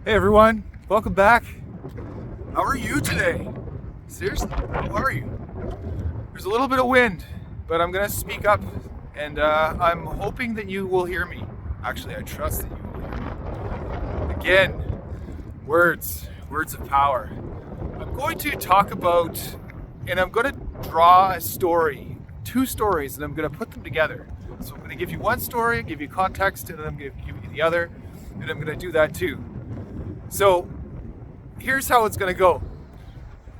Hey everyone, welcome back. How are you today? Seriously, how are you? There's a little bit of wind, but I'm gonna speak up, and I'm hoping that you will hear me. Actually, I trust that you will hear me. Again, words of power. I'm going to talk about, and I'm going to draw a story, two stories, and I'm going to put them together. So I'm going to give you one story, give you context, and then I'm going to give you the other, and I'm going to do that too. So here's how it's going to go.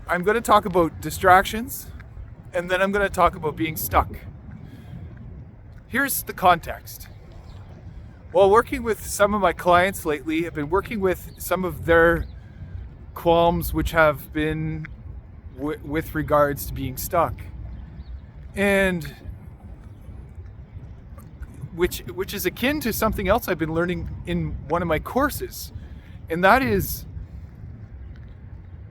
I'm going to talk about distractions, and then I'm going to talk about being stuck. Here's the context. While working with some of my clients lately, I've been working with some of their qualms which have been with regards to being stuck. And which is akin to something else I've been learning in one of my courses. And that is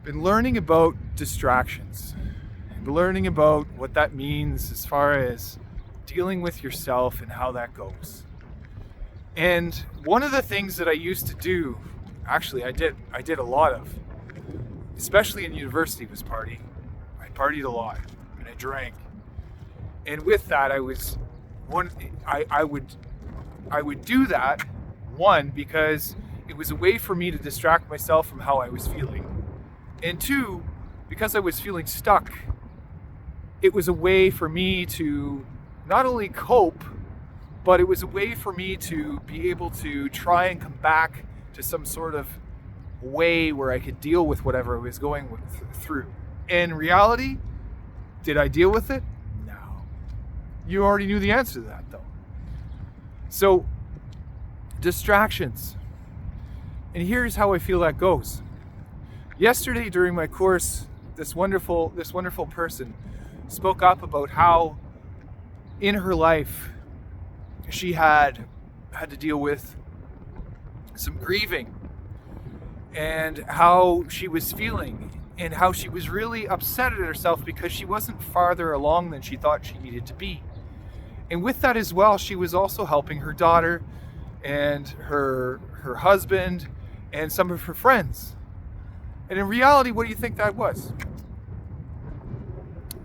been learning about distractions. Been learning about what that means as far as dealing with yourself and how that goes. And one of the things that I used to do, actually I did a lot of, especially in university, was party. I partied a lot and I drank. And with that I would do that, one, because it was a way for me to distract myself from how I was feeling. And two, because I was feeling stuck, it was a way for me to not only cope, but it was a way for me to be able to try and come back to some sort of way where I could deal with whatever I was going through. In reality, did I deal with it? No. You already knew the answer to that, though. So, distractions. And here's how I feel that goes. Yesterday during my course, this wonderful person spoke up about how in her life she had to deal with some grieving and how she was feeling and how she was really upset at herself because she wasn't farther along than she thought she needed to be. And with that as well, she was also helping her daughter and her husband and some of her friends. And in reality, what do you think that was?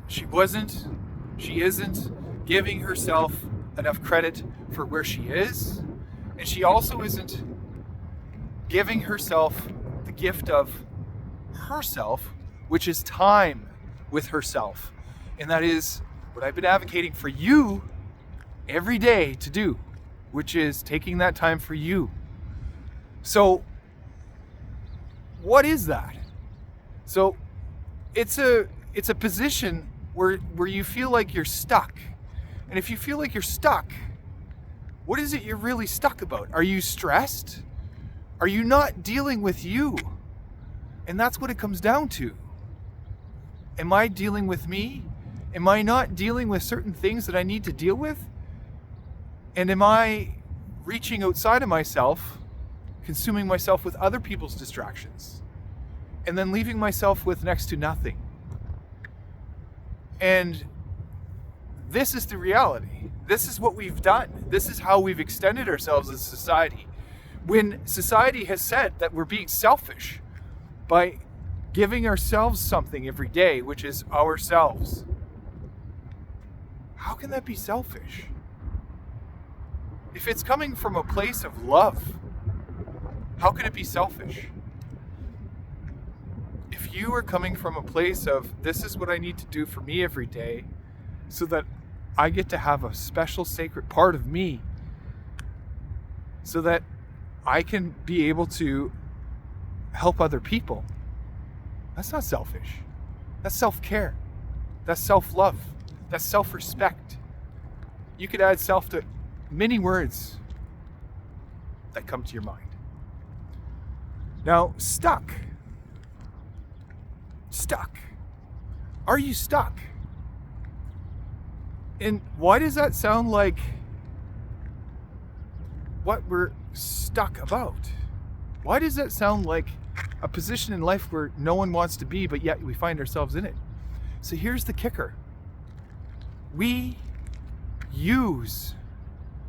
She isn't giving herself enough credit for where she is, and she also isn't giving herself the gift of herself, which is time with herself. And that is what I've been advocating for you every day to do, which is taking that time for you. So what is that? So it's a position where you feel like you're stuck. And if you feel like you're stuck, what is it you're really stuck about? Are you stressed? Are you not dealing with you? And that's what it comes down to. Am I dealing with me? Am I not dealing with certain things that I need to deal with? And am I reaching outside of myself, consuming myself with other people's distractions, and then leaving myself with next to nothing? And this is the reality. This is what we've done. This is how we've extended ourselves as a society. When society has said that we're being selfish by giving ourselves something every day, which is ourselves, how can that be selfish? If it's coming from a place of love, how can it be selfish? If you are coming from a place of, this is what I need to do for me every day so that I get to have a special sacred part of me, so that I can be able to help other people, that's not selfish. That's self-care. That's self-love. That's self-respect. You could add self to many words that come to your mind. Now, stuck. Stuck. Are you stuck? And why does that sound like what we're stuck about? Why does that sound like a position in life where no one wants to be, but yet we find ourselves in it? So here's the kicker. We use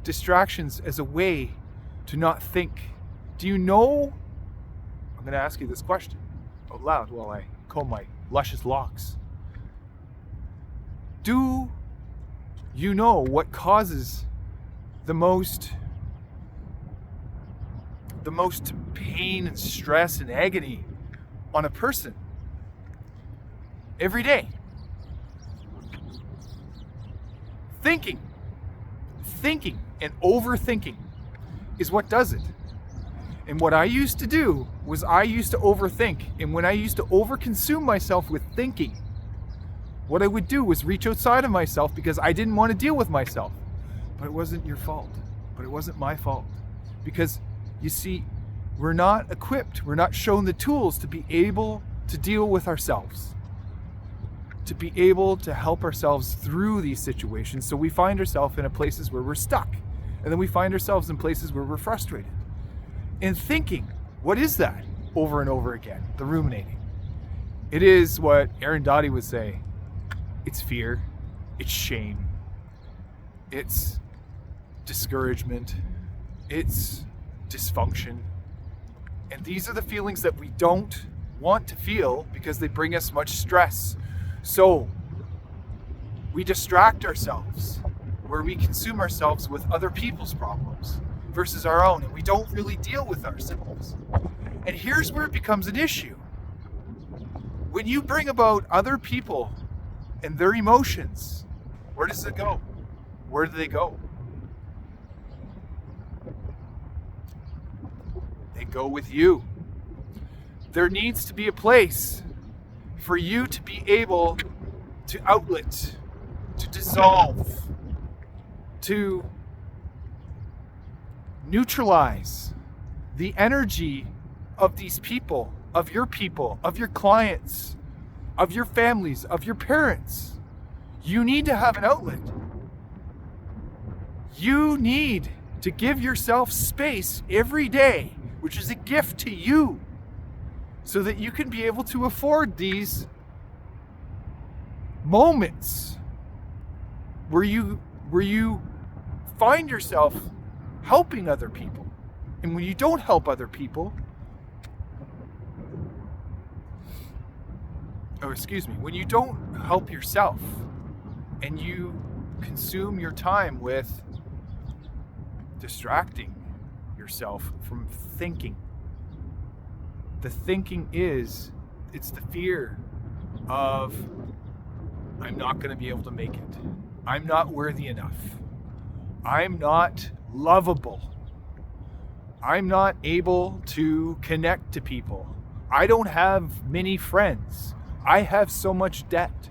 distractions as a way to not think. Do you know going to ask you this question out loud while I comb my luscious locks. Do you know what causes the most pain and stress and agony on a person every day? Thinking and overthinking is what does it. And what I used to do was I used to overthink. And when I used to overconsume myself with thinking, what I would do was reach outside of myself because I didn't want to deal with myself. But it wasn't your fault. But it wasn't my fault. Because, you see, we're not equipped. We're not shown the tools to be able to deal with ourselves, to be able to help ourselves through these situations. So we find ourselves in places where we're stuck. And then we find ourselves in places where we're frustrated. And thinking, what is that? Over and over again, the ruminating. It is what Aaron Doughty would say. It's fear, it's shame, it's discouragement, it's dysfunction. And these are the feelings that we don't want to feel because they bring us much stress. So we distract ourselves, where we consume ourselves with other people's problems versus our own, and we don't really deal with ourselves. And here's where it becomes an issue. When you bring about other people and their emotions, where does it go? Where do they go? They go with you. There needs to be a place for you to be able to outlet, to dissolve, to neutralize the energy of these people, of your clients, of your families, of your parents. You need to have an outlet. You need to give yourself space every day, which is a gift to you, so that you can be able to afford these moments where you find yourself helping other people. And when you don't help other people, when you don't help yourself and you consume your time with distracting yourself from thinking. The thinking it's the fear of, I'm not going to be able to make it. I'm not worthy enough. I'm not lovable. I'm not able to connect to people. I don't have many friends. I have so much debt.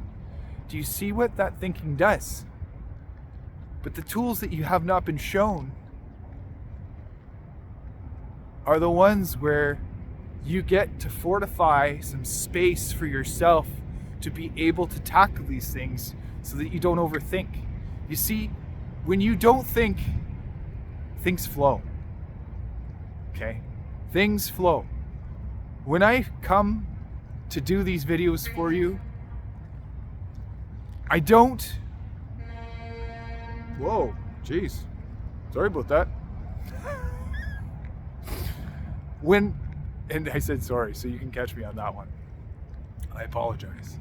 Do you see what that thinking does? But the tools that you have not been shown are the ones where you get to fortify some space for yourself to be able to tackle these things so that you don't overthink. You see, when you don't think, things flow. Okay? Things flow. When I come to do these videos for you, I don't... Whoa, jeez. Sorry about that. And I said sorry, so you can catch me on that one. I apologize.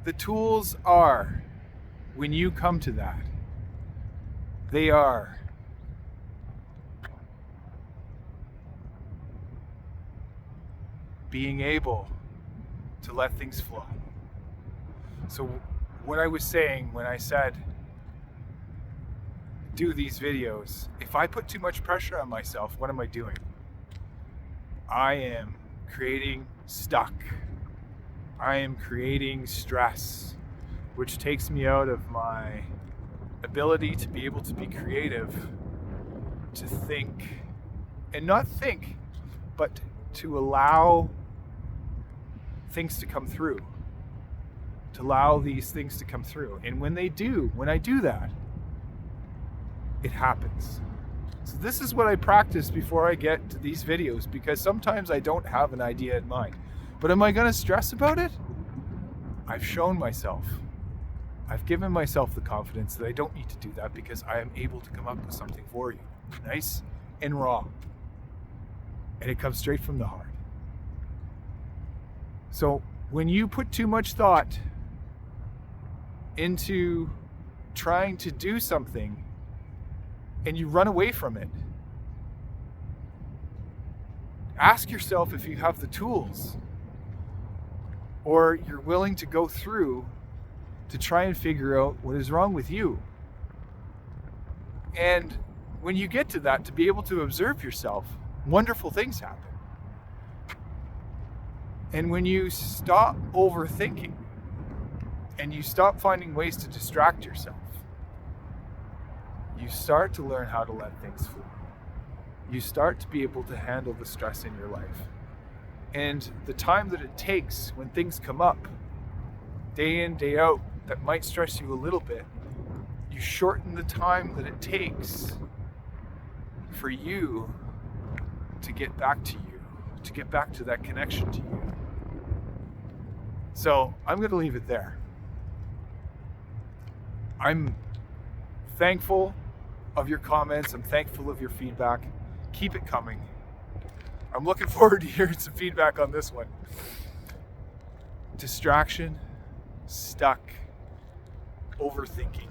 The tools are, when you come to that, they are being able to let things flow. So what I was saying when I said do these videos, if I put too much pressure on myself, what am I doing? I am creating stuck. I am creating stress, which takes me out of my ability to be able to be creative, to think, and not think, but to allow things to come through, to allow these things to come through. And when I do that, it happens. So this is what I practice before I get to these videos, because sometimes I don't have an idea in mind. But am I going to stress about it? I've shown myself. I've given myself the confidence that I don't need to do that because I am able to come up with something for you. Nice? and raw. And it comes straight from the heart. So when you put too much thought into trying to do something and you run away from it, ask yourself if you have the tools or you're willing to go through to try and figure out what is wrong with you. And when you get to that, to be able to observe yourself, wonderful things happen. And when you stop overthinking and you stop finding ways to distract yourself, you start to learn how to let things flow. You start to be able to handle the stress in your life. And the time that it takes when things come up, day in, day out, that might stress you a little bit, you shorten the time that it takes for you to get back to you, to get back to that connection to you. So I'm going to leave it there. I'm thankful of your comments. I'm thankful of your feedback. Keep it coming. I'm looking forward to hearing some feedback on this one. Distraction, stuck, overthinking,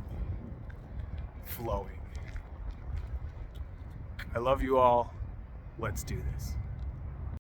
flowing. I love you all. Let's do this.